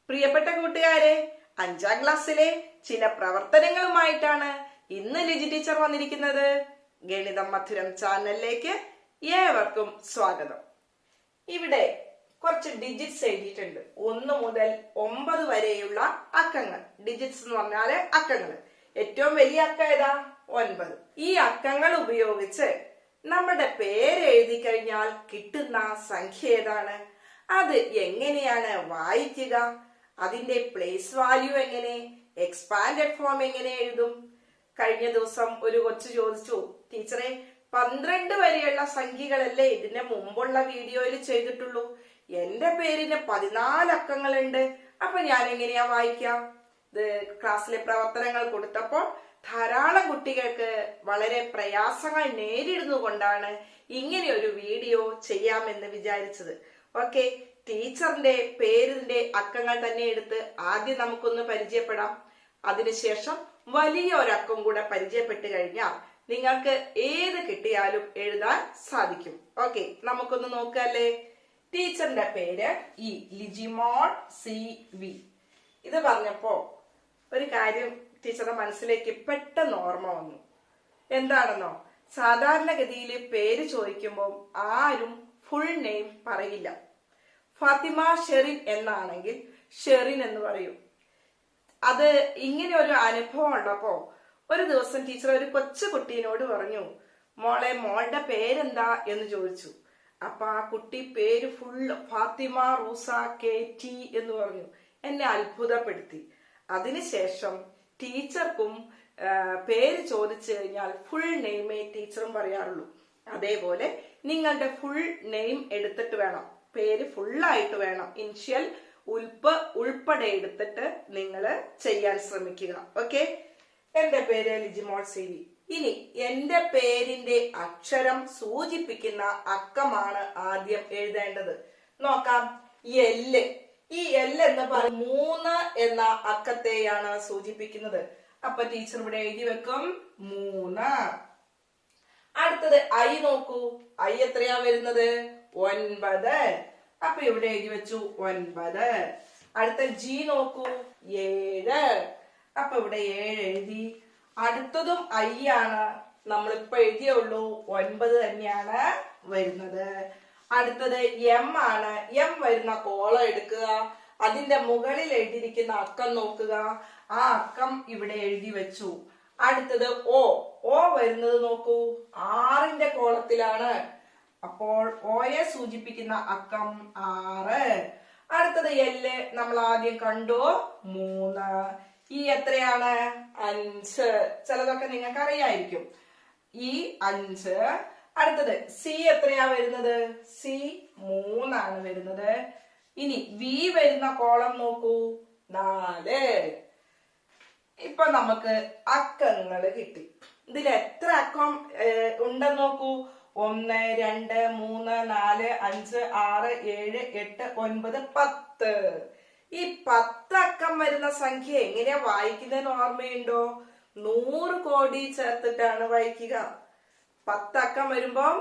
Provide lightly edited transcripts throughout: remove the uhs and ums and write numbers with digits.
പ്രിയപ്പെട്ട കൂട്ടുകാരെ, 5ാം ക്ലാസ്സിലെ ചില പ്രവർത്തനങ്ങളുമായിട്ടാണ് ഇന്ന് ലിജി ടീച്ചർ വന്നിരിക്കുന്നത്. ഗണിതം മധുരം ചാനലിലേക്ക് ഏവർക്കും സ്വാഗതം. ഇവിടെ കുറച്ച് ഡിജിറ്റ്സ് എഴുതിയിട്ടുണ്ട്. 1 മുതൽ 9 വരെയുള്ള അക്കങ്ങൾ. ഡിജിറ്റ്സ് എന്ന് പറഞ്ഞാല് അക്കങ്ങൾ. ഏറ്റവും വലിയ അക്കം ഏതാ? 9. ഈ അക്കങ്ങൾ ഉപയോഗിച്ച് നമ്മുടെ പേര് എഴുതി കഴിഞ്ഞാൽ കിട്ടുന്ന സംഖ്യ ഏതാണ്? അത് എങ്ങനെയാണ് വായിക്കുക? അതിന്റെ പ്ലേസ് വാല്യൂ എങ്ങനെ? എക്സ്പാൻഡഡ് ഫോം എങ്ങനെ എഴുതും? കഴിഞ്ഞ ദിവസം ഒരു കൊച്ചു ചോദിച്ചു, ടീച്ചറെ 12 വരെയുള്ള സംഖ്യകളല്ലേ ഇതിന്റെ മുമ്പുള്ള വീഡിയോയിൽ ചെയ്തിട്ടുള്ളൂ, എന്റെ പേരിന് 14 അക്കങ്ങളുണ്ട്, അപ്പൊ ഞാൻ എങ്ങനെയാ വായിക്കാം? ഇത് ക്ലാസ്സിലെ പ്രവർത്തനങ്ങൾ കൊടുത്തപ്പോൾ ധാരാളം കുട്ടികൾക്ക് വളരെ പ്രയാസങ്ങൾ നേരിടുന്നു കൊണ്ടാണ് ഇങ്ങനെ ഒരു വീഡിയോ ചെയ്യാമെന്ന് വിചാരിച്ചത്. ഓക്കെ, ടീച്ചറിന്റെ പേരിന്റെ അക്കങ്ങൾ തന്നെ എടുത്ത് ആദ്യം നമുക്കൊന്ന് പരിചയപ്പെടാം. അതിനുശേഷം വലിയ ഒരക്കം കൂടെ പരിചയപ്പെട്ട് കഴിഞ്ഞാൽ നിങ്ങൾക്ക് ഏത് കിട്ടിയാലും എഴുതാൻ സാധിക്കും. ഓക്കെ, നമുക്കൊന്ന് നോക്കല്ലേ. ടീച്ചറിന്റെ പേര് ലിജിമോൾ CV. ഇത് പറഞ്ഞപ്പോ ഒരു കാര്യം ടീച്ചറുടെ മനസ്സിലേക്ക് പെട്ടെന്ന് ഓർമ്മ വന്നു. എന്താണെന്നോ, സാധാരണഗതിയിൽ പേര് ചോദിക്കുമ്പോൾ ആരും ഫുൾ നെയിം പറയില്ല. ഫാത്തിമ ഷെറിൻ എന്നാണെങ്കിൽ ഷെറിൻ എന്ന് പറയും. അത് ഇങ്ങനെ ഒരു അനുഭവം ഉള്ളപ്പോ ഒരു ദിവസം ടീച്ചർ ഒരു കൊച്ചു കുട്ടീനോട് പറഞ്ഞു, മോളെ, മോളുടെ പേരെന്താ എന്ന് ചോദിച്ചു. അപ്പൊ ആ കുട്ടി പേര് ഫുള്ള് ഫാത്തിമ റൂസ KT എന്ന് പറഞ്ഞു. എന്നെ അത്ഭുതപ്പെടുത്തി. അതിനുശേഷം ടീച്ചർക്കും പേര് ചോദിച്ചു കഴിഞ്ഞാൽ ഫുൾ നെയിമേ ടീച്ചറും പറയാറുള്ളൂ. അതേപോലെ നിങ്ങളുടെ ഫുൾ നെയിം എടുത്തിട്ട് വേണം, പേര് ഫുള്ളായിട്ട് വേണം, ഇനിഷ്യൽ ഉൾപ്പെടെ എടുത്തിട്ട് നിങ്ങൾ ചെയ്യാൻ ശ്രമിക്കുക. ഓക്കെ, എന്റെ പേര് ലിജിമോൾ CV. ഇനി എന്റെ പേരിന്റെ അക്ഷരം സൂചിപ്പിക്കുന്ന അക്കമാണ് ആദ്യം എഴുതേണ്ടത്. നോക്കാം. L. ഈ L എന്ന് പറയുന്നത് 3 എന്ന അക്കത്തെയാണ് സൂചിപ്പിക്കുന്നത്. അപ്പൊ ടീച്ചർ ഇവിടെ എഴുതി വെക്കും 3. അടുത്തത് I നോക്കൂ. I എത്രയാ വരുന്നത്? 9. അപ്പൊ ഇവിടെ എഴുതി വെച്ചു 9. അടുത്ത G നോക്കൂ. 7. അപ്പൊ ഇവിടെ 7 എഴുതി. അടുത്തതും I ആണ്. നമ്മളിപ്പോ എഴുതിയുള്ളൂ 9 തന്നെയാണ് വരുന്നത്. അടുത്തത് M ആണ്. M വരുന്ന കോളം എടുക്കുക. അതിന്റെ മുകളിൽ എഴുതിയിരിക്കുന്ന അക്കം നോക്കുക. ആ അക്കം ഇവിടെ എഴുതി വെച്ചു. അടുത്തത് O വരുന്നത് നോക്കൂ, 6ന്റെ കോളത്തിലാണ്. അപ്പോൾ Oയെ സൂചിപ്പിക്കുന്ന അക്കം 6. അടുത്തത് L നമ്മൾ ആദ്യം കണ്ടു 3. ഈ എത്രയാണ്? 5. ചിലതൊക്കെ നിങ്ങൾക്ക് അറിയായിരിക്കും. ഈ 5. അടുത്തത് C എത്രയാ വരുന്നത്? C 3 ആണ് വരുന്നത്. ഇനി V വരുന്ന കോളം നോക്കൂ, 4. ഇപ്പൊ നമുക്ക് അക്കങ്ങൾ കിട്ടി. ഇതിൽ എത്ര അക്കം ഉണ്ടെന്ന് നോക്കൂ. 1, 2, 3, 4, 5, 6, 7, 8, 9, 10. ഈ 10 അക്കം വരുന്ന സംഖ്യ എങ്ങനെയാ വായിക്കുന്നതെന്ന് ഓർമ്മയുണ്ടോ? 100 കോടി ചേർത്തിട്ടാണ് വായിക്കുക. 10 അക്കം വരുമ്പം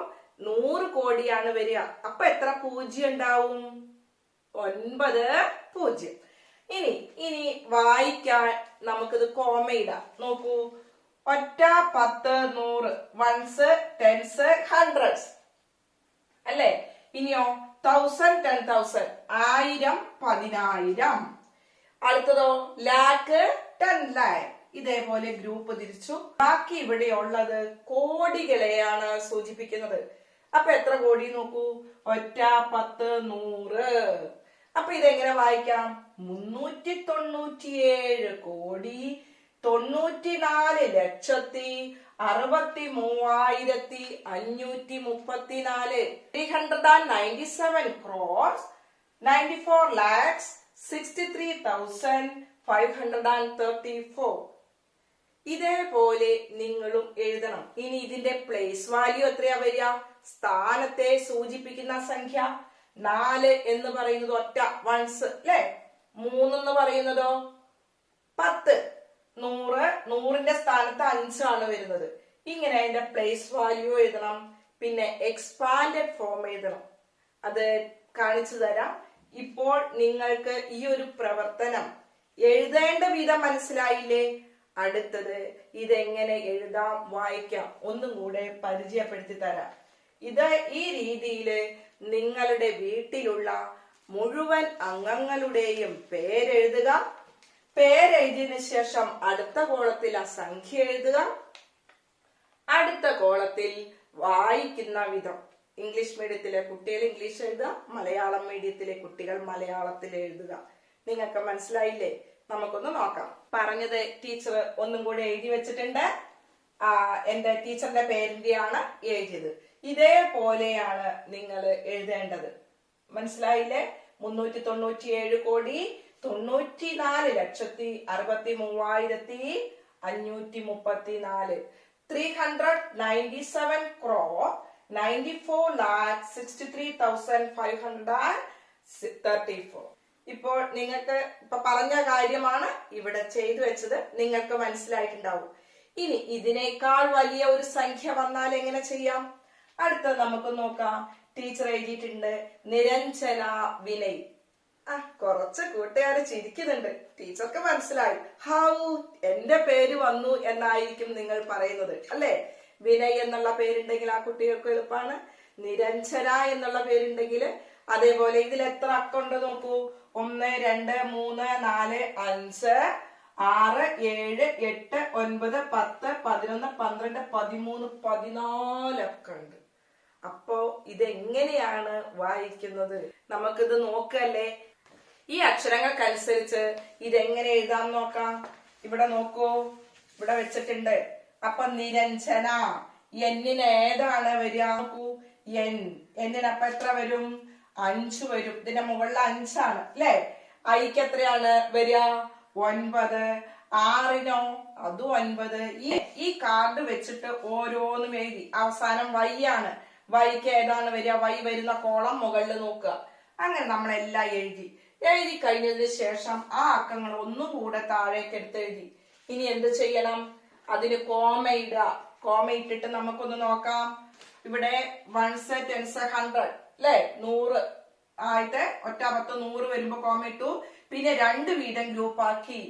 100 കോടിയാണ് വരിക. അപ്പൊ എത്ര പൂജ്യം ഉണ്ടാവും? 9 പൂജ്യം. ഇനി വായിക്കാൻ നമുക്കിത് കോമയിടാം. നോക്കൂ, ഒറ്റ 10 100, വൺസ് ടെൻസ് ഹൺഡ്രഡ്സ് അല്ലേ? ഇനിയോ 1000 10,000, 1000 10,000. അടുത്തതോ ലാക്ക് 10 lakh. ഇതേപോലെ ഗ്രൂപ്പ് തിരിച്ചു. ബാക്കി ഇവിടെ ഉള്ളത് കോടികളെയാണ് സൂചിപ്പിക്കുന്നത്. അപ്പൊ എത്ര കോടി നോക്കൂ? ഒറ്റ 10 100. അപ്പൊ ഇതെങ്ങനെ വായിക്കാം? 397 കോടി 94 ലക്ഷത്തി 63,534. 397 crores 94 lakhs 63,534. ഇതേപോലെ നിങ്ങളും എഴുതണം. ഇനി ഇതിന്റെ പ്ലേസ് വാല്യൂ എത്രയാ വരിക? സ്ഥാനത്തെ സൂചിപ്പിക്കുന്ന സംഖ്യ. 4 എന്ന് പറയുന്നത് ഒറ്റ വൺസ് അല്ലെ? 3 എന്ന് പറയുന്നതോ 10. 100, 100ന്റെ സ്ഥാനത്ത് 5 ആണ് വരുന്നത്. ഇങ്ങനെ അതിന്റെ പ്ലേസ് വാല്യൂ എഴുതണം. പിന്നെ എക്സ്പാൻഡഡ് ഫോം എഴുതണം. അത് കാണിച്ചു തരാം. ഇപ്പോൾ നിങ്ങൾക്ക് ഈ ഒരു പ്രവർത്തനം എഴുതേണ്ട വിധം മനസ്സിലായില്ലേ? അടുത്തത് ഇതെങ്ങനെ എഴുതാം, വായിക്കാം ഒന്നും കൂടെ പരിചയപ്പെടുത്തി തരാം. ഈ രീതിയില് നിങ്ങളുടെ വീട്ടിലുള്ള മുഴുവൻ അംഗങ്ങളുടെയും പേരെഴുതുക. പേരെഴുതിയതിനു ശേഷം അടുത്ത കോളത്തിൽ ആ സംഖ്യ എഴുതുക. അടുത്ത കോളത്തിൽ വായിക്കുന്ന വിധം. ഇംഗ്ലീഷ് മീഡിയത്തിലെ കുട്ടികൾ ഇംഗ്ലീഷ് എഴുതുക, മലയാളം മീഡിയത്തിലെ കുട്ടികൾ മലയാളത്തിൽ എഴുതുക. നിങ്ങൾക്ക് മനസ്സിലായില്ലേ? നമുക്കൊന്ന് നോക്കാം. പറഞ്ഞത് ടീച്ചർ ഒന്നും കൂടെ എഴുതി വെച്ചിട്ടുണ്ട്. എന്റെ ടീച്ചറിന്റെ പേരിന്റെയാണ് എഴുതിയത്. ഇതേപോലെയാണ് നിങ്ങൾ എഴുതേണ്ടത്. മനസ്സിലായില്ലേ? 394,64,534 397 crore 94,63,534. ഇപ്പോൾ നിങ്ങൾക്ക് ഇപ്പൊ പറഞ്ഞ കാര്യമാണ് ഇവിടെ ചെയ്തു വെച്ചത്. നിങ്ങൾക്ക് മനസ്സിലായിട്ടുണ്ടാവും. ഇനി ഇതിനേക്കാൾ വലിയ ഒരു സംഖ്യ വന്നാൽ എങ്ങനെ ചെയ്യാം? അടുത്തത് നമുക്ക് നോക്കാം. ടീച്ചർ എഴുതിയിട്ടുണ്ട് നിരഞ്ജന വിനയ്. കുറച്ച് കൂട്ടുകാര് ചിരിക്കുന്നുണ്ട്. ടീച്ചർക്ക് മനസ്സിലായി. ഹൗ എന്റെ പേര് വന്നു എന്നായിരിക്കും നിങ്ങൾ പറയുന്നത് അല്ലെ? വിനയ് എന്നുള്ള പേരുണ്ടെങ്കിൽ ആ കുട്ടികൾക്ക് എളുപ്പമാണ്. നിരഞ്ജന എന്നുള്ള പേരുണ്ടെങ്കിൽ അതേപോലെ ഇതിൽ എത്ര അക്കമുണ്ട് നോക്കൂ. 1 2 3 4 5 6 7 8 9 10 11 12 13 14 അക്കമുണ്ട്. അപ്പോ ഇതെങ്ങനെയാണ് വായിക്കുന്നത്? നമുക്കിത് നോക്കല്ലേ. ഈ അക്ഷരങ്ങൾക്കനുസരിച്ച് ഇതെങ്ങനെ എഴുതാൻ നോക്കാം. ഇവിടെ നോക്കൂ, ഇവിടെ വെച്ചിട്ടുണ്ട്. അപ്പൊ നിരഞ്ജന എന്നിന് ഏതാണ് വരിക? നോക്കൂ, എന്നിനപ്പൊ എത്ര വരും? 5 വരും. ഇതിന്റെ മുകളിൽ 5 ആണ് അല്ലെ? ഐക്ക് എത്രയാണ് വരിക? 9. 6നോ? അതും 9. ഈ കാർഡ് വെച്ചിട്ട് ഓരോന്നും എഴുതി. അവസാനം വൈ ആണ്. വൈക്ക് ഏതാണ് വരിക? വൈ വരുന്ന കോളം മുകളിൽ നോക്കുക. അങ്ങനെ നമ്മളെല്ലാം എഴുതി കഴിഞ്ഞതിന് ശേഷം ആ അക്കങ്ങൾ ഒന്നുകൂടെ താഴേക്ക് എടുത്ത് എഴുതി. ഇനി എന്ത് ചെയ്യണം? അതിന് കോമ ഇടുക. കോമ ഇട്ടിട്ട് നമുക്കൊന്ന് നോക്കാം. ഇവിടെ 1s 10s 100 അല്ലെ? 100 ആയിട്ട് ഒറ്റ 10 100 വരുമ്പോ കോമ ഇട്ടു. പിന്നെ 2 വീതം ഗ്രൂപ്പ് ആക്കി.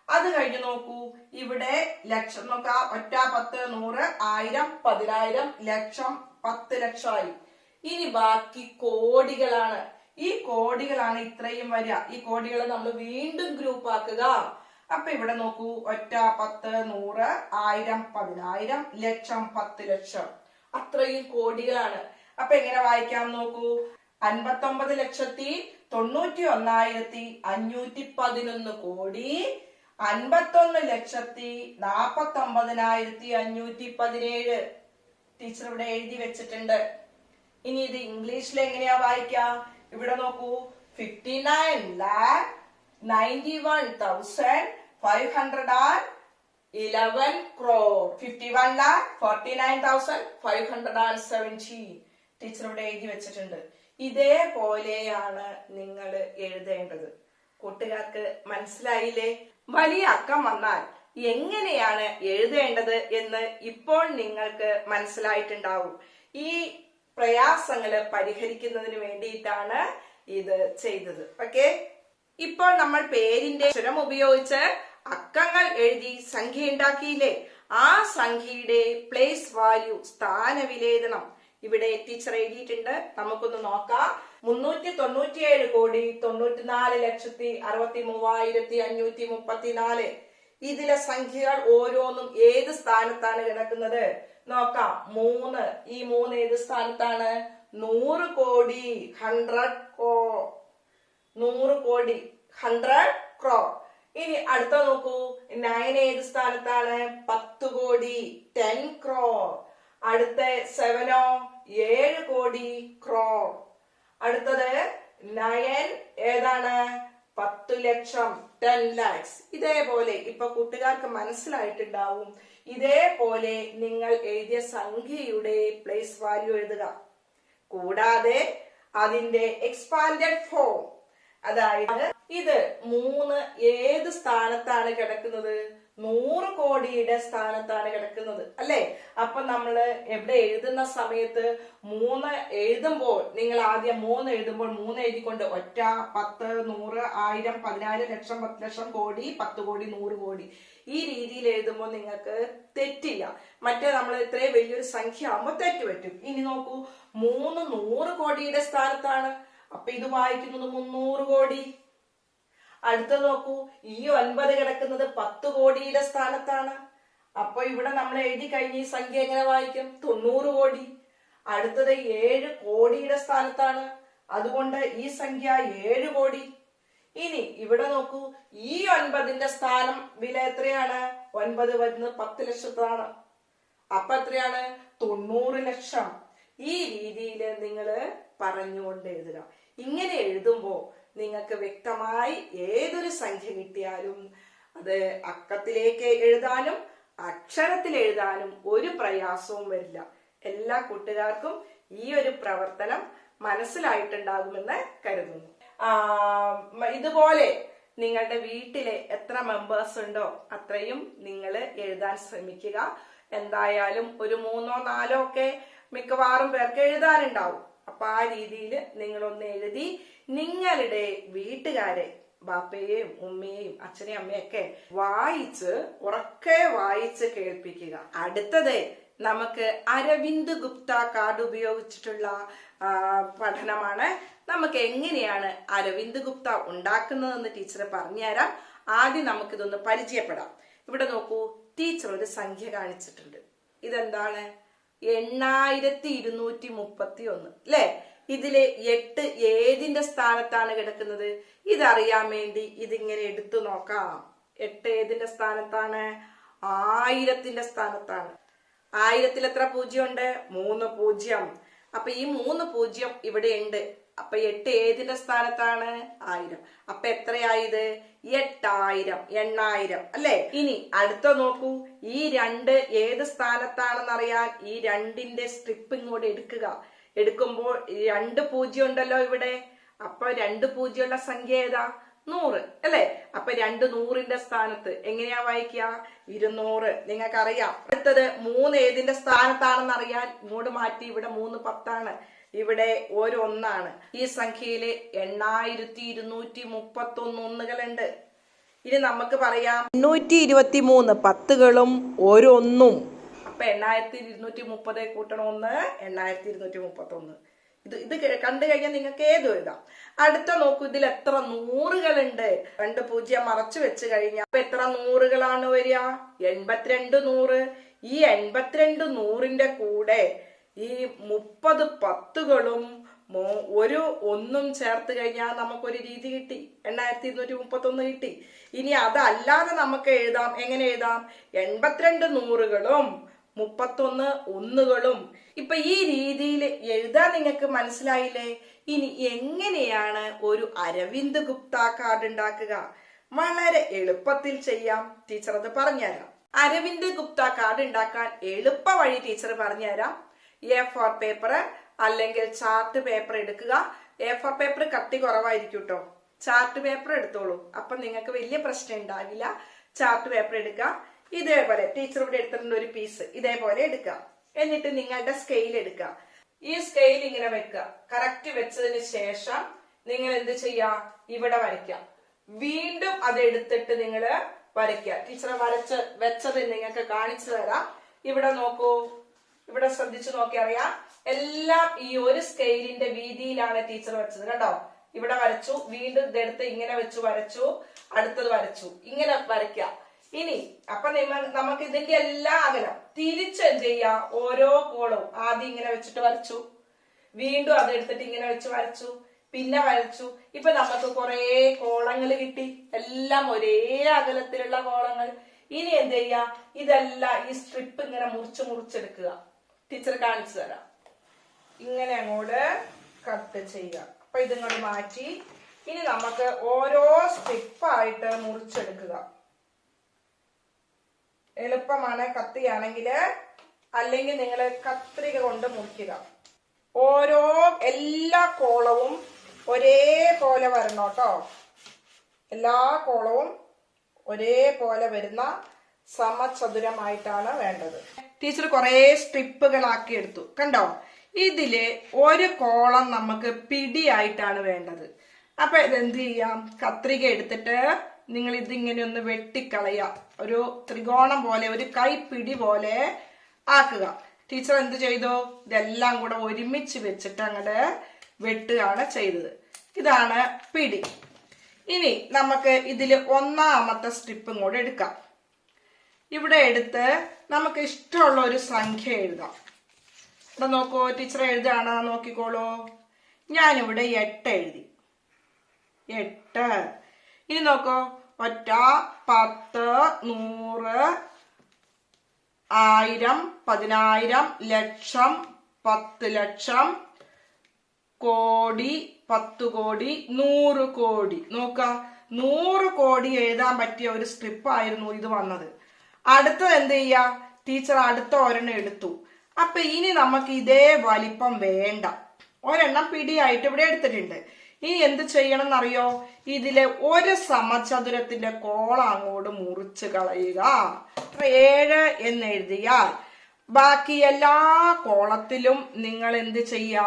അത് കഴിഞ്ഞ് നോക്കൂ, ഇവിടെ ലക്ഷം നോക്കാം. ഒറ്റ 10 100 1000 10000 ലക്ഷം 10 ലക്ഷമായി. ഇനി ബാക്കി കോടികളാണ്. ഈ കോടികളാണ് ഇത്രയും വരിക. ഈ കോടികളെ നമ്മൾ വീണ്ടും ഗ്രൂപ്പ് ആക്കുക. അപ്പൊ ഇവിടെ നോക്കൂ, ഒറ്റ 10 100 1000 10000 ലക്ഷം 10 ലക്ഷം. അത്രയും കോടികളാണ്. അപ്പൊ എങ്ങനെ വായിക്കാം നോക്കൂ. 59,91,511 കോടി 51,49,517. ടീച്ചർ ഇവിടെ എഴുതി വെച്ചിട്ടുണ്ട്. ഇനി ഇത് ഇംഗ്ലീഷിൽ എങ്ങനെയാ വായിക്കുക? ഇവിടെ നോക്കൂ, 59,91,511 crore 51,49,517. ടീച്ചർ ഇവിടെ എഴുതി വെച്ചിട്ടുണ്ട്. ഇതേപോലെയാണ് നിങ്ങൾ എഴുതേണ്ടത്. കൂട്ടുകാർക്ക് മനസ്സിലായില്ലേ? വലിയ അക്കം വന്നാൽ എങ്ങനെയാണ് എഴുതേണ്ടത് എന്ന് ഇപ്പോൾ നിങ്ങൾക്ക് മനസ്സിലായിട്ടുണ്ടാവും. ഈ പ്രയാസങ്ങള് പരിഹരിക്കുന്നതിന് വേണ്ടിയിട്ടാണ് ഇത് ചെയ്തത്. ഓക്കെ, ഇപ്പോൾ നമ്മൾ പേരിന്റെ അക്ഷരം ഉപയോഗിച്ച് അക്കങ്ങൾ എഴുതി സംഖ്യ ഉണ്ടാക്കിയില്ലേ? ആ സംഖ്യയുടെ പ്ലേസ് വാല്യൂ, സ്ഥാനവിലേതനം ഇവിടെ ടീച്ചർ എഴുതിയിട്ടുണ്ട്. നമുക്കൊന്ന് നോക്കാം. 394,64,63,534. ഇതിലെ സംഖ്യകൾ ഓരോന്നും ഏത് സ്ഥാനത്താണ് കിടക്കുന്നത് നോക്കാം. 3, ഈ 3 ഏത് സ്ഥാനത്താണ്? 100 കോടി 100 കോടി 100 crore. ഇനി അടുത്ത നോക്കൂ, 9 ഏത് സ്ഥാനത്താണ്? 10 കോടി 10 crore. അടുത്ത 7 7 കോടി crore. അടുത്തത് 9 ഏതാണ്? 10 ലക്ഷം 10 lakhs. ഇതേപോലെ ഇപ്പൊ കൂട്ടുകാർക്ക് മനസ്സിലായിട്ടുണ്ടാവും. ഇതേപോലെ നിങ്ങൾ എഴുതിയ സംഖ്യയുടെ പ്ലേസ് വാല്യൂ എഴുതുക. കൂടാതെ അതിന്റെ എക്സ്പാൻഡഡ് ഫോം, അതായത് ഇത് 3 ഏത് സ്ഥാനത്താണ് കിടക്കുന്നത്? 100 കോടിയുടെ സ്ഥാനത്താണ് കിടക്കുന്നത് അല്ലെ. അപ്പൊ നമ്മള് എവിടെ എഴുതുന്ന സമയത്ത് 3 എഴുതുമ്പോൾ നിങ്ങൾ ആദ്യം 3 എഴുതുമ്പോൾ 3 എഴുതിക്കൊണ്ട് ഒറ്റ, 10, 100, 1000, 10,000, ലക്ഷം, 10 ലക്ഷം, കോടി, 10 കോടി, 100 കോടി ഈ രീതിയിൽ എഴുതുമ്പോൾ നിങ്ങൾക്ക് തെറ്റില്ല. മറ്റേ നമ്മൾ ഇത്രയും വലിയൊരു സംഖ്യ ആകുമ്പോൾ തെറ്റുപറ്റും. ഇനി നോക്കൂ, 3 100 കോടിയുടെ സ്ഥാനത്താണ്. അപ്പൊ ഇത് വായിക്കുന്നത് 300 കോടി. അടുത്ത നോക്കൂ, ഈ 9 കിടക്കുന്നത് 10 കോടിയുടെ സ്ഥാനത്താണ്. അപ്പൊ ഇവിടെ നമ്മൾ എഴുതി കഴിഞ്ഞ ഈ സംഖ്യ എങ്ങനെ വായിക്കും? 90 കോടി. അടുത്തത് 7 കോടിയുടെ സ്ഥാനത്താണ്, അതുകൊണ്ട് ഈ സംഖ്യ 7 കോടി. ഇനി ഇവിടെ നോക്കൂ, ഈ 9ന്റെ സ്ഥാനം വില എത്രയാണ്? 9 വരുന്നത് 10 ലക്ഷത്താണ്. അപ്പൊ എത്രയാണ്? 90 ലക്ഷം. ഈ രീതിയിൽ നിങ്ങൾ പറഞ്ഞുകൊണ്ട് എഴുതുക. ഇങ്ങനെ എഴുതുമ്പോ നിങ്ങൾക്ക് വ്യക്തമായി ഏതൊരു സംഖ്യ കിട്ടിയാലും അത് അക്കത്തിലേക്ക് എഴുതാനും അക്ഷരത്തിൽ എഴുതാനും ഒരു പ്രയാസവും വരില്ല. എല്ലാ കൂട്ടുകാർക്കും ഈ ഒരു പ്രവർത്തനം മനസ്സിലായിട്ടുണ്ടാകുമെന്ന് കരുതുന്നു. ഇതുപോലെ നിങ്ങളുടെ വീട്ടിലെ എത്ര മെമ്പേഴ്സ് ഉണ്ടോ അത്രയും നിങ്ങൾ എഴുതാൻ ശ്രമിക്കുക. എന്തായാലും ഒരു 3 or 4 ഒക്കെ മിക്കവാറും പേർക്ക് എഴുതാനുണ്ടാവും. അപ്പൊ ആ രീതിയിൽ നിങ്ങളൊന്ന് എഴുതി നിങ്ങളുടെ വീട്ടുകാരെ, ബാപ്പയെയും ഉമ്മയെയും അച്ഛനെയും അമ്മയൊക്കെ ഉറക്കെ വായിച്ച് കേൾപ്പിക്കുക. അടുത്തത് നമുക്ക് അരവിന്ദ് ഗുപ്ത കാർഡ് ഉപയോഗിച്ചിട്ടുള്ള പഠനമാണ്. നമുക്ക് എങ്ങനെയാണ് അരവിന്ദ് ഗുപ്ത ഉണ്ടാക്കുന്നതെന്ന് ടീച്ചർ പറഞ്ഞുതരാം. ആദ്യം നമുക്കിതൊന്ന് പരിചയപ്പെടാം. ഇവിടെ നോക്കൂ, ടീച്ചർ ഒരു സംഖ്യ കാണിച്ചിട്ടുണ്ട്. ഇതെന്താണ്? 8231 അല്ലെ. ഇതില് 8 ഏതിന്റെ സ്ഥാനത്താണ് കിടക്കുന്നത്? ഇതറിയാൻ വേണ്ടി ഇതിങ്ങനെ എടുത്തു നോക്കാം. 8 ഏതിന്റെ സ്ഥാനത്താണ്? 1000ത്തിന്റെ സ്ഥാനത്താണ്. 1000ൽ എത്ര പൂജ്യം ഉണ്ട്? 3 പൂജ്യം. അപ്പൊ ഈ 3 പൂജ്യം ഇവിടെ ഉണ്ട്. അപ്പൊ 8 ഏതിന്റെ സ്ഥാനത്താണ്? 1000. അപ്പൊ എത്രയായത്? 8000, 8000 അല്ലെ. ഇനി അടുത്ത നോക്കൂ, ഈ 2 ഏത് സ്ഥാനത്താണെന്ന് അറിയാൻ ഈ 2ന്റെ സ്ട്രിപ്പ് ഇങ്ങോട്ട് എടുക്കുക. എടുക്കുമ്പോൾ 2 പൂജ്യം ഉണ്ടല്ലോ ഇവിടെ. അപ്പൊ 2 പൂജ്യമുള്ള സംഖ്യ ഏതാ? 100 അല്ലെ. അപ്പൊ 2 100ന്റെ സ്ഥാനത്ത് എങ്ങനെയാ വായിക്കുക? 200. നിങ്ങൾക്കറിയാം. അടുത്തത് 3 ഏതിന്റെ സ്ഥാനത്താണെന്ന് അറിയാൻ ഇങ്ങോട്ട് മാറ്റി. ഇവിടെ 3 10ആണ്, ഇവിടെ ഒരു 1ആണ്. ഈ സംഖ്യയില് 8231 ഒന്നുകളുണ്ട്. ഇനി നമുക്ക് പറയാം 823 10കളും ഒരു 1ഉം. അപ്പൊ 8230 കൂട്ടണം 1, 8231. ഇത് കണ്ടു കഴിഞ്ഞാൽ നിങ്ങൾക്ക് ഏതും എഴുതാം. അടുത്ത നോക്കൂ, ഇതിൽ എത്ര 100കളുണ്ട്? 2 പൂജ്യം മറച്ചു വെച്ച് കഴിഞ്ഞാൽ അപ്പൊ എത്ര 100കളാണ് വരിക? 82 100. ഈ 82 100ന്റെ കൂടെ ഈ 30 10കളും ഒരു 1ഉം ചേർത്ത് കഴിഞ്ഞാൽ നമുക്കൊരു രീതി കിട്ടി. 8231 കിട്ടി. ഇനി അതല്ലാതെ നമുക്ക് എഴുതാം. എങ്ങനെ എഴുതാം? 82 100കളും 31 1കളും. ഇപ്പൊ ഈ രീതിയിൽ എഴുതാൻ നിങ്ങൾക്ക് മനസ്സിലായില്ലേ? ഇനി എങ്ങനെയാണ് ഒരു അരവിന്ദ് ഗുപ്ത കാർഡ് ഉണ്ടാക്കുക? വളരെ എളുപ്പത്തിൽ ചെയ്യാം. ടീച്ചർ അത് പറഞ്ഞുതരാം. അരവിന്ദ് ഗുപ്ത കാർഡ് ഉണ്ടാക്കാൻ എളുപ്പ വഴി ടീച്ചർ പറഞ്ഞുതരാം. A4 പേപ്പർ അല്ലെങ്കിൽ ചാർട്ട് പേപ്പർ എടുക്കുക. A4 പേപ്പർ കട്ടി കുറവായിരിക്കും കേട്ടോ. ചാർട്ട് പേപ്പർ എടുത്തോളൂ. അപ്പൊ നിങ്ങൾക്ക് വലിയ പ്രശ്നം ഉണ്ടാവില്ല. ചാർട്ട് പേപ്പർ എടുക്കുക. ഇതേപോലെ ടീച്ചർ ഇവിടെ എടുത്തിട്ടുണ്ട് ഒരു പീസ്. ഇതേപോലെ എടുക്കുക. എന്നിട്ട് നിങ്ങളുടെ സ്കെയിൽ എടുക്കുക. ഈ സ്കെയിൽ ഇങ്ങനെ വെക്കുക. കറക്റ്റ് വെച്ചതിന് ശേഷം നിങ്ങൾ എന്ത് ചെയ്യാ? ഇവിടെ വരയ്ക്കുക. വീണ്ടും അത് എടുത്തിട്ട് നിങ്ങൾ വരയ്ക്കുക. ടീച്ചറെ വെച്ചത് നിങ്ങൾക്ക് കാണിച്ചു തരാം. ഇവിടെ നോക്കൂ, ഇവിടെ ശ്രദ്ധിച്ചു നോക്കി അറിയാം. എല്ലാം ഈ ഒരു സ്കെയിലിന്റെ വീതിയിലാണ് ടീച്ചർ വെച്ചത്. കണ്ടോ? ഇവിടെ വരച്ചു, വീണ്ടും ഇതെടുത്ത് ഇങ്ങനെ വെച്ചു വരച്ചു, അടുത്തത് വരച്ചു, ഇങ്ങനെ വരയ്ക്കുക. ഇനി അപ്പൊ നമുക്ക് ഇതിന്റെ എല്ലാ അകലം തിരിച്ച് എന്ത് ചെയ്യാ? ഓരോ കോളവും ആദ്യം ഇങ്ങനെ വെച്ചിട്ട് വരച്ചു, വീണ്ടും അത് എടുത്തിട്ട് ഇങ്ങനെ വെച്ച് വരച്ചു, പിന്നെ വരച്ചു. ഇപ്പൊ നമുക്ക് കുറെ കോളങ്ങൾ കിട്ടി. എല്ലാം ഒരേ അകലത്തിലുള്ള കോളങ്ങൾ. ഇനി എന്ത് ചെയ്യാ? ഇതെല്ലാം ഈ സ്ട്രിപ്പ് ഇങ്ങനെ മുറിച്ചെടുക്കുക. ടീച്ചർ കാണിച്ചു തരാം. ഇങ്ങനെ അങ്ങോട്ട് കട്ട് ചെയ്യുക. അപ്പൊ ഇതിങ്ങോട്ട് മാറ്റി ഇനി നമുക്ക് ഓരോ സ്ട്രിപ്പായിട്ട് മുറിച്ചെടുക്കുക. എളുപ്പമാണ് കത്തിയാണെങ്കിൽ. അല്ലെങ്കിൽ നിങ്ങൾ കത്രിക കൊണ്ട് മുറിക്കുക. എല്ലാ കോളവും ഒരേപോലെ വരണം കേട്ടോ. എല്ലാ കോളവും ഒരേപോലെ വരുന്ന സമചതുരമായിട്ടാണ് വേണ്ടത്. ടീച്ചർ കുറെ സ്ട്രിപ്പുകളാക്കി എടുത്തു. കണ്ടോ, ഇതില് ഒരു കോളം നമുക്ക് പിടിയായിട്ടാണ് വേണ്ടത്. അപ്പൊ ഇതെന്ത് ചെയ്യാം, കത്രിക എടുത്തിട്ട് നിങ്ങൾ ഇതിങ്ങനെ ഒന്ന് വെട്ടിക്കളയാം. ഒരു ത്രികോണം പോലെ, ഒരു കൈപ്പിടി പോലെ ആക്കുക. ടീച്ചർ എന്ത് ചെയ്തു, ഇതെല്ലാം കൂടെ ഒരുമിച്ച് വെച്ചിട്ട് അങ്ങോട്ട് വെട്ടുകയാണ് ചെയ്തത്. ഇതാണ് പിടി. ഇനി നമുക്ക് ഇതിൽ ഒന്നാമത്തെ സ്ട്രിപ്പും കൂടെ എടുക്കാം. ഇവിടെ എടുത്ത് നമുക്ക് ഇഷ്ടമുള്ള ഒരു സംഖ്യ എഴുതാം. ഇവിടെ നോക്കൂ, ടീച്ചർ എഴുതുകയാണ്, നോക്കിക്കോളൂ. ഞാനിവിടെ 8 എഴുതി. 8. ഇനി നോക്കൂ, 1, 10, 100, 1000, 10000, ലക്ഷം, 10 ലക്ഷം, കോടി, 10 കോടി, 100 കോടി. നോക്ക, 100 കോടി എഴുതാൻ പറ്റിയ ഒരു സ്ട്രിപ്പ് ആയിരുന്നു ഇത് വന്നത്. അടുത്തത് എന്ത് ചെയ്യാ, ടീച്ചർ അടുത്ത ഒരെണ്ണം എടുത്തു. അപ്പൊ ഇനി നമുക്ക് ഇതേ വലിപ്പം വേണ്ട. ഒരെണ്ണം പിടിയായിട്ട് ഇവിടെ എടുത്തിട്ടുണ്ട്. ഇനി എന്ത് ചെയ്യണം എന്നറിയോ, ഇതിലെ ഒരു സമചതുരത്തിന്റെ കോളം അങ്ങോട്ട് മുറിച്ച് കളയുക. 7 എന്ന് എഴുതിയാൽ ബാക്കി എല്ലാ കോളത്തിലും നിങ്ങൾ എന്ത് ചെയ്യാ,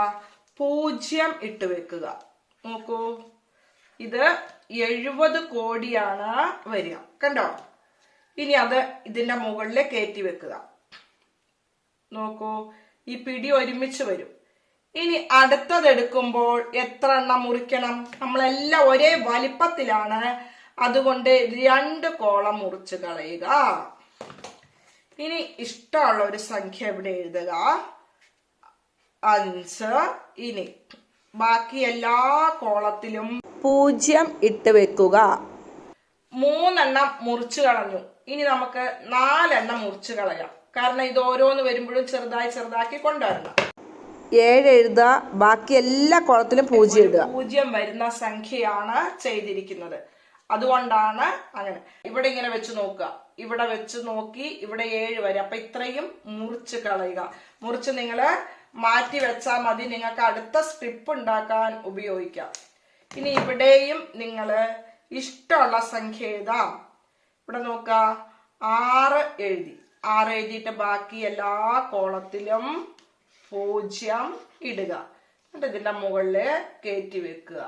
0 ഇട്ട് വെക്കുക. നോക്കൂ, ഇത് 70 കോടിയാണ് വരിക. കണ്ടോ, ഇനി അത് ഇതിന്റെ മുകളിൽ കയറ്റി വെക്കുക. നോക്കൂ, ഈ പിടി ഒരുമിച്ച് വരും. ഇനി അടുത്തത് എടുക്കുമ്പോൾ എത്ര എണ്ണം മുറിക്കണം, നമ്മളെല്ലാം ഒരേ വലിപ്പത്തിലാണ്, അതുകൊണ്ട് 2 കോളം മുറിച്ച് കളയുക. ഇനി ഇഷ്ടമുള്ള ഒരു സംഖ്യ ഇവിടെ എഴുതുക, 5. ഇനി ബാക്കി എല്ലാ കോളത്തിലും 0 ഇട്ട് വെക്കുക. 3 എണ്ണം മുറിച്ചു കളഞ്ഞു. ഇനി നമുക്ക് 4 എണ്ണം മുറിച്ചു കളയാം. കാരണം ഇത് ഓരോന്ന് വരുമ്പോഴും ചെറുതാക്കി കൊണ്ടുവരണം. 7 എഴുതുക, ബാക്കി എല്ലാ കോളത്തിലും 0 ഇടുക. 0 വരുന്ന സംഖ്യയാണ് ചെയ്തിരിക്കുന്നത്. അതുകൊണ്ടാണ് അങ്ങനെ. ഇവിടെ ഇങ്ങനെ വെച്ച് നോക്കുക, ഇവിടെ വെച്ച് നോക്കി ഇവിടെ 7 വരെ. അപ്പൊ ഇത്രയും മുറിച്ച് കളയുക. മുറിച്ച് നിങ്ങൾ മാറ്റി വെച്ചാൽ മതി, നിങ്ങൾക്ക് അടുത്ത സ്ട്രിപ്പ് ഉണ്ടാക്കാൻ ഉപയോഗിക്കാം. ഇനി ഇവിടെയും നിങ്ങൾ ഇഷ്ടമുള്ള സംഖ്യ എഴുതാം. ഇവിടെ നോക്ക, 6 എഴുതി. 6 എഴുതിയിട്ട് ബാക്കി എല്ലാ കോളത്തിലും 0 ഇടുക. എന്നിട്ട് ഇതിന്റെ മുകളില് കയറ്റി വെക്കുക.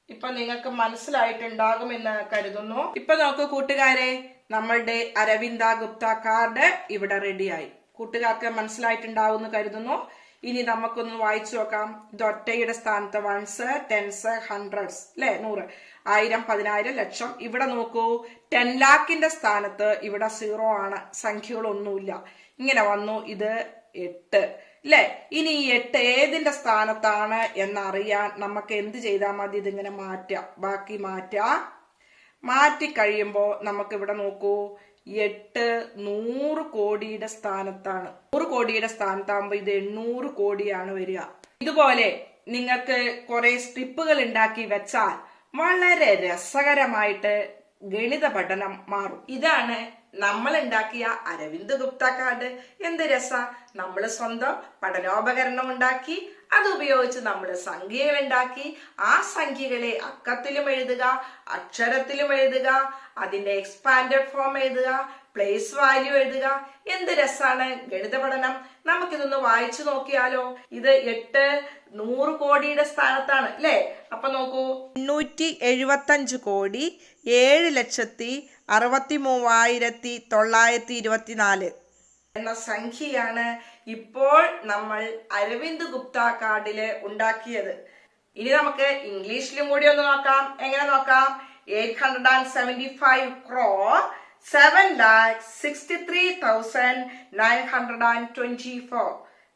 ഇപ്പൊ നിങ്ങൾക്ക് മനസ്സിലായിട്ടുണ്ടാകുമെന്ന് കരുതുന്നു. ഇപ്പൊ നോക്കൂ കൂട്ടുകാരെ, നമ്മളുടെ അരവിന്ദ ഗുപ്ത കാർഡ് ഇവിടെ റെഡിയായി. കൂട്ടുകാർക്ക് മനസ്സിലായിട്ടുണ്ടാവുമെന്ന് കരുതുന്നു. ഇനി നമുക്കൊന്ന് വായിച്ചു നോക്കാം. ഇത് ഒറ്റയുടെ സ്ഥാനത്ത് വൺസ്, ടെൻസ്, ഹൺഡ്രഡ്സ്, അല്ലെ, 100, 1000, 10000, ലക്ഷം. ഇവിടെ നോക്കൂ, 10 ലാഖിന്റെ സ്ഥാനത്ത് ഇവിടെ 0 ആണ്, സംഖ്യകളൊന്നുമില്ല. ഇങ്ങനെ വന്നു. ഇത് 8, അല്ലെ. ഇനി ഈ 8 ഏതിന്റെ സ്ഥാനത്താണ് എന്നറിയാൻ നമുക്ക് എന്ത് ചെയ്താൽ മതി, ഇതിങ്ങനെ മാറ്റാം. ബാക്കി മാറ്റി കഴിയുമ്പോ നമുക്ക് ഇവിടെ നോക്കൂ, 8 100 കോടിയുടെ സ്ഥാനത്താണ്. 100 കോടിയുടെ സ്ഥാനത്താകുമ്പോ ഇത് 800 കോടിയാണ് വരിക. ഇതുപോലെ നിങ്ങൾക്ക് കുറെ സ്ട്രിപ്പുകൾ ഉണ്ടാക്കി വെച്ചാൽ വളരെ രസകരമായിട്ട് ഗണിത പഠനം മാറും. ഇതാണ് നമ്മൾ ഉണ്ടാക്കിയ അരവിന്ദ് ഗുപ്ത കാർഡ്. എന്ത് രസ, നമ്മൾ സ്വന്തം പഠനോപകരണം ഉണ്ടാക്കി, അത് ഉപയോഗിച്ച് നമ്മൾ സംഖ്യകൾ ഉണ്ടാക്കി. ആ സംഖ്യകളെ അക്കത്തിലും എഴുതുക, അക്ഷരത്തിലും എഴുതുക, അതിന്റെ എക്സ്പാൻഡഡ് ഫോം എഴുതുക, പ്ലേസ് വാല്യൂ എഴുതുക. എന്ത് രസാണ് ഗണിത പഠനം. നമുക്കിതൊന്ന് വായിച്ചു നോക്കിയാലോ. ഇത് 8 100 കോടിയുടെ സ്ഥാനത്താണ്, അല്ലെ. അപ്പൊ നോക്കൂ, 875 കോടി 7,63,924 എന്ന സംഖ്യയാണ് ഇപ്പോൾ നമ്മൾ അരവിന്ദ് ഗുപ്ത കാർഡില് ഉണ്ടാക്കിയത്. ഇനി നമുക്ക് ഇംഗ്ലീഷിലും കൂടി ഒന്ന് നോക്കാം. എങ്ങനെ നോക്കാം? 875 crore 7,63,924.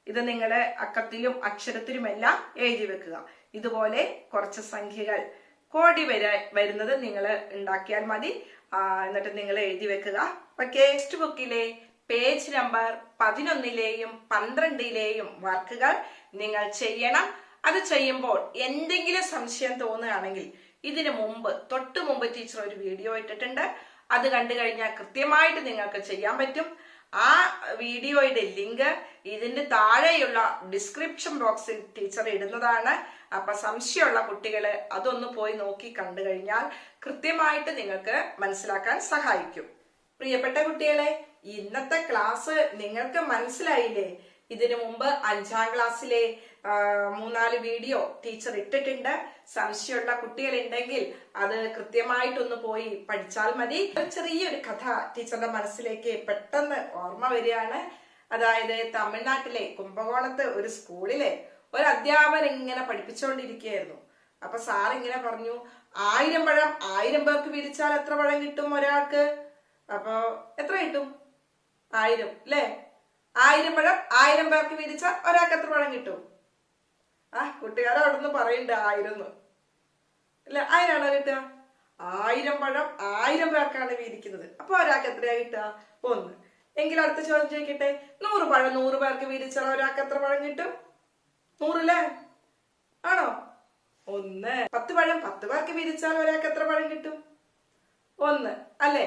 ഇത് നിങ്ങൾ അക്കത്തിലും അക്ഷരത്തിലുമെല്ലാം എഴുതി വെക്കുക. ഇതുപോലെ കുറച്ച് സംഖ്യകൾ കോടി വരെ വരുന്നത് നിങ്ങൾ ഉണ്ടാക്കിയാൽ മതി. എന്നിട്ട് നിങ്ങൾ എഴുതി വെക്കുക. ഓക്കെ. ടെക്സ്റ്റ് ബുക്കിലെ പേജ് നമ്പർ 11ലെയും 12ലെയും വർക്കുകൾ നിങ്ങൾ ചെയ്യണം. അത് ചെയ്യുമ്പോൾ എന്തെങ്കിലും സംശയം തോന്നുകയാണെങ്കിൽ തൊട്ടു മുമ്പ് ടീച്ചർ ഒരു വീഡിയോ ഇട്ടിട്ടുണ്ട്. അത് കണ്ടു കഴിഞ്ഞാൽ കൃത്യമായിട്ട് നിങ്ങൾക്ക് ചെയ്യാൻ പറ്റും. ആ വീഡിയോയുടെ ലിങ്ക് ഇതിന്റെ താഴെയുള്ള ഡിസ്ക്രിപ്ഷൻ ബോക്സിൽ ടീച്ചർ ഇടുന്നതാണ്. അപ്പൊ സംശയമുള്ള കുട്ടികള് അതൊന്ന് പോയി നോക്കി കണ്ടു കഴിഞ്ഞാൽ കൃത്യമായിട്ട് നിങ്ങൾക്ക് മനസ്സിലാക്കാൻ സഹായിക്കും. പ്രിയപ്പെട്ട കുട്ടികളെ, ഇന്നത്തെ ക്ലാസ് നിങ്ങൾക്ക് മനസ്സിലായില്ലേ? ഇതിനു മുമ്പ് 5ാം ക്ലാസ്സിലെ 3-4 വീഡിയോ ടീച്ചർ ഇട്ടിട്ടുണ്ട്. സംശയമുള്ള കുട്ടികളുണ്ടെങ്കിൽ അത് കൃത്യമായിട്ടൊന്ന് പോയി പഠിച്ചാൽ മതി. ചെറിയൊരു കഥ ടീച്ചറുടെ മനസ്സിലേക്ക് പെട്ടെന്ന് ഓർമ്മ വരികയാണ്. അതായത് തമിഴ്നാട്ടിലെ കുംഭകോണത്ത് ഒരു സ്കൂളിലെ ഒരു അധ്യാപകൻ ഇങ്ങനെ പഠിപ്പിച്ചുകൊണ്ടിരിക്കുകയായിരുന്നു. അപ്പൊ സാർ ഇങ്ങനെ പറഞ്ഞു, 1000 പഴം 1000 പേർക്ക് വിരിച്ചാൽ എത്ര പഴം കിട്ടും ഒരാൾക്ക്? അപ്പൊ എത്ര കിട്ടും? 1000 അല്ലേ? 1000 പഴം 1000 പേർക്ക് വിരിച്ചാൽ ഒരാൾക്ക് എത്ര പഴം കിട്ടും? കൂട്ടുകാരെ അവിടെ നിന്ന് പറയണ്ട 1000 അല്ലെ? 1000 ആണോ കിട്ടുക? 1000 പഴം 1000 പേർക്കാണ് വിരിക്കുന്നത്. അപ്പൊ ഒരാൾക്ക് എത്രയാ കിട്ടുക? 1. എങ്കിലും അടുത്ത ചോദ്യം ചോദിക്കട്ടെ, 100 പഴം 100 പേർക്ക് വിരിച്ചാൽ ഒരാൾക്ക് എത്ര പഴം കിട്ടും? 100 അല്ലേ? ആണോ? 1. 10 പഴം 10 പേർക്ക് വിരിച്ചാൽ ഒരാൾക്ക് എത്ര പഴം കിട്ടും? 1 അല്ലേ?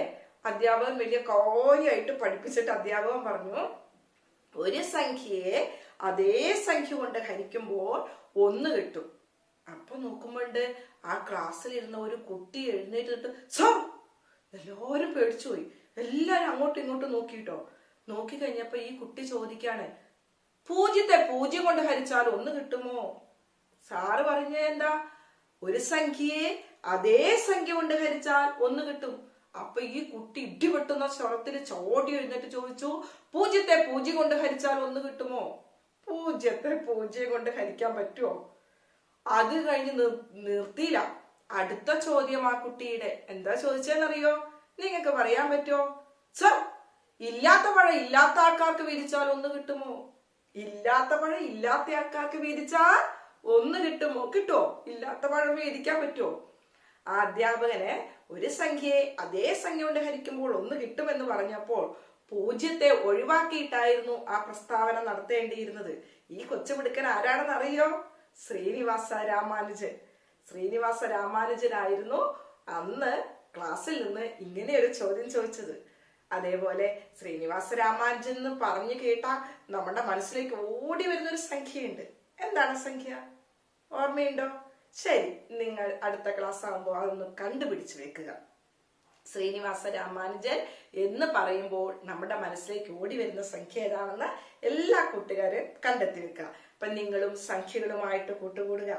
അധ്യാപകൻ വലിയ കാര്യമായിട്ട് പഠിപ്പിച്ചിട്ട് അധ്യാപകൻ പറഞ്ഞു, ഒരു സംഖ്യയെ അതേ സംഖ്യ കൊണ്ട് ഹരിക്കുമ്പോൾ 1 കിട്ടും. അപ്പൊ നോക്കുമ്പോണ്ട് ആ ക്ലാസ്സിലിരുന്ന ഒരു കുട്ടി എഴുന്നേറ്റിട്ട് സാർ, എല്ലാവരും പേടിച്ചു പോയി. എല്ലാരും അങ്ങോട്ടും ഇങ്ങോട്ടും നോക്കിട്ടോ. നോക്കി കഴിഞ്ഞപ്പോ ഈ കുട്ടി ചോദിക്കാണ്, 0 0 കൊണ്ട് ഹരിച്ചാൽ 1 കിട്ടുമോ? സാറ് പറഞ്ഞ എന്താ? ഒരു സംഖ്യയെ അതേ സംഖ്യ കൊണ്ട് ഹരിച്ചാൽ 1 കിട്ടും. അപ്പൊ ഈ കുട്ടി ഇടിപെട്ടുന്ന സ്വരത്തിൽ ചോടി എഴുന്നേറ്റ് ചോദിച്ചു, 0 0 കൊണ്ട് ഹരിച്ചാൽ 1 കിട്ടുമോ? 0 0 കൊണ്ട് ഹരിക്കാൻ പറ്റുമോ? അത് കഴിഞ്ഞ് നിർത്തിയില്ല. അടുത്ത ചോദ്യം ആ കുട്ടിയുടെ. എന്താ ചോദിച്ചെന്നറിയോ? നിങ്ങൾക്ക് പറയാൻ പറ്റുമോ? സർ, ഇല്ലാത്ത പഴം ഇല്ലാത്ത ആൾക്കാർക്ക് വിരിച്ചാൽ 1 കിട്ടുമോ? ഇല്ലാത്ത പഴം ഇല്ലാത്ത ആൾക്കാർക്ക് വിരിച്ചാൽ 1 കിട്ടുമോ? കിട്ടുമോ? ഇല്ലാത്ത പഴം വിരിക്കാൻ പറ്റുമോ? ആ അധ്യാപകന് ഒരു സംഖ്യയെ അതേ സംഖ്യ കൊണ്ട് ഹരിക്കുമ്പോൾ 1 കിട്ടുമെന്ന് പറഞ്ഞപ്പോൾ 0 ഒഴിവാക്കിയിട്ടായിരുന്നു ആ പ്രസ്താവന നടത്തേണ്ടിയിരുന്നത്. ഈ കൊച്ചുമിടുക്കൻ ആരാണെന്ന് അറിയോ? ശ്രീനിവാസ രാമാനുജൻ. ശ്രീനിവാസ രാമാനുജനായിരുന്നു അന്ന് ക്ലാസ്സിൽ നിന്ന് ഇങ്ങനെ ഒരു ചോദ്യം ചോദിച്ചത്. അതേപോലെ ശ്രീനിവാസ രാമാനുജൻ എന്ന് പറഞ്ഞു കേട്ടാ നമ്മുടെ മനസ്സിലേക്ക് ഓടി വരുന്നൊരു സംഖ്യയുണ്ട്. എന്താണ് സംഖ്യ? ഓർമ്മയുണ്ടോ? ശരി, നിങ്ങൾ അടുത്ത ക്ലാസ് ആകുമ്പോൾ അതൊന്ന് കണ്ടുപിടിച്ചു വെക്കുക. ശ്രീനിവാസ രാമാനുജൻ എന്ന് പറയുമ്പോൾ നമ്മുടെ മനസ്സിലേക്ക് ഓടി വരുന്ന സംഖ്യ ഏതാണെന്ന് എല്ലാ കൂട്ടുകാരും കണ്ടെത്തി വെക്കുക. അപ്പൊ നിങ്ങളും സംഖ്യകളുമായിട്ട് കൂട്ടുകൂടുക.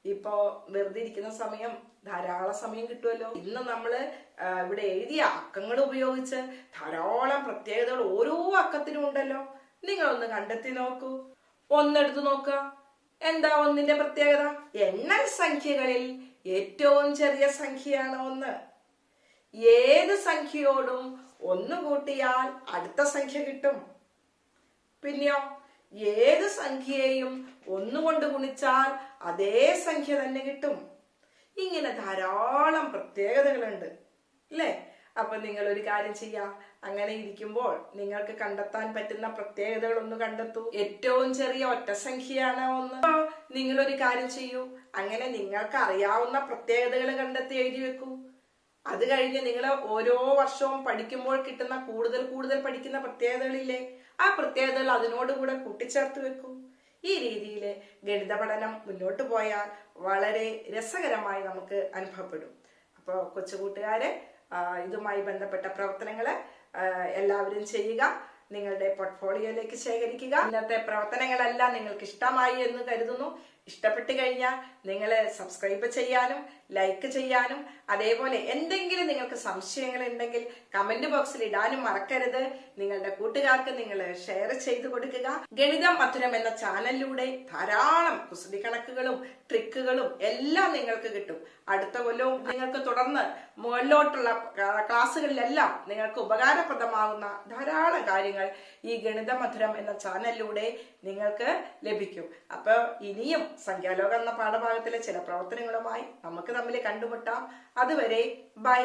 ഇപ്പോ വെറുതെ ഇരിക്കുന്ന സമയം ധാരാളം സമയം കിട്ടുമല്ലോ. ഇന്ന് നമ്മള് ഇവിടെ എഴുതിയ അക്കങ്ങൾ ഉപയോഗിച്ച് ധാരാളം പ്രത്യേകതകൾ ഓരോ അക്കത്തിനും ഉണ്ടല്ലോ. നിങ്ങളൊന്ന് കണ്ടെത്തി നോക്കൂ. 1 എടുത്തു നോക്കുക. എന്താ 1ന്റെ പ്രത്യേകത? എണ്ണൽ സംഖ്യകളിൽ ഏറ്റവും ചെറിയ സംഖ്യയാണ് 1. ഏത് സംഖ്യയോടും 1 കൂട്ടിയാൽ അടുത്ത സംഖ്യ കിട്ടും. പിന്നെയോ, ഏത് സംഖ്യയെയും 1 കൊണ്ട് ഗുണിച്ചാൽ അതേ സംഖ്യ തന്നെ കിട്ടും. ഇങ്ങനെ ധാരാളം പ്രത്യേകതകളുണ്ട് അല്ലേ? അപ്പൊ നിങ്ങൾ ഒരു കാര്യം ചെയ്യാം. അങ്ങനെ ഇരിക്കുമ്പോൾ നിങ്ങൾക്ക് കണ്ടെത്താൻ പറ്റുന്ന പ്രത്യേകതകൾ ഒന്ന് കണ്ടെത്തൂ. ഏറ്റവും ചെറിയ ഒറ്റ സംഖ്യയാണ് 1. നിങ്ങളൊരു കാര്യം ചെയ്യൂ. അങ്ങനെ നിങ്ങൾക്ക് അറിയാവുന്ന പ്രത്യേകതകൾ കണ്ടെത്തി എഴുതി വെക്കൂ. അത് കഴിഞ്ഞ് നിങ്ങൾ ഓരോ വർഷവും പഠിക്കുമ്പോൾ കിട്ടുന്ന കൂടുതൽ പഠിക്കുന്ന പ്രത്യേകതകളില്ലേ, ആ പ്രത്യേകതകൾ അതിനോടുകൂടെ കൂട്ടിച്ചേർത്ത് വെക്കൂ. ഈ രീതിയിൽ ഗണിത പഠനം മുന്നോട്ട് പോയാൽ വളരെ രസകരമായി നമുക്ക് അനുഭവപ്പെടും. അപ്പോൾ കൊച്ചുകൂട്ടുകാരെ, ഇതുമായി ബന്ധപ്പെട്ട പ്രവർത്തനങ്ങൾ എല്ലാവരും ചെയ്യുക. നിങ്ങളുടെ പോർട്ട്ഫോളിയോയിലേക്ക് ശേഖരിക്കുക. ഇന്നത്തെ പ്രവർത്തനങ്ങളെല്ലാം നിങ്ങൾക്ക് ഇഷ്ടമായി എന്ന് കരുതുന്നു. ഇഷ്ടപ്പെട്ടു കഴിഞ്ഞാൽ നിങ്ങൾ സബ്സ്ക്രൈബ് ചെയ്യാനും ലൈക്ക് ചെയ്യാനും അതേപോലെ എന്തെങ്കിലും നിങ്ങൾക്ക് സംശയങ്ങൾ ഉണ്ടെങ്കിൽ കമന്റ് ബോക്സിൽ ഇടാനും മറക്കരുത്. നിങ്ങളുടെ കൂട്ടുകാർക്ക് നിങ്ങൾ ഷെയർ ചെയ്ത് കൊടുക്കുക. ഗണിതം മധുരം എന്ന ചാനലിലൂടെ ധാരാളം കുസൃതി കണക്കുകളും ട്രിക്കുകളും എല്ലാം നിങ്ങൾക്ക് കിട്ടും. അടുത്ത കൊല്ലവും നിങ്ങൾക്ക് തുടർന്ന് മുകളിലോട്ടുള്ള ക്ലാസ്സുകളിലെല്ലാം നിങ്ങൾക്ക് ഉപകാരപ്രദമാകുന്ന ധാരാളം കാര്യങ്ങൾ ഈ ഗണിത മധുരം എന്ന ചാനലിലൂടെ നിങ്ങൾക്ക് ലഭിക്കും. അപ്പൊ ഇനിയും സംഖ്യാലോകം എന്ന പാഠഭാഗത്തിലെ ചില പ്രവർത്തനങ്ങളുമായി നമുക്ക് തമ്മിൽ കണ്ടുമുട്ടാം. അതുവരെ ബൈ.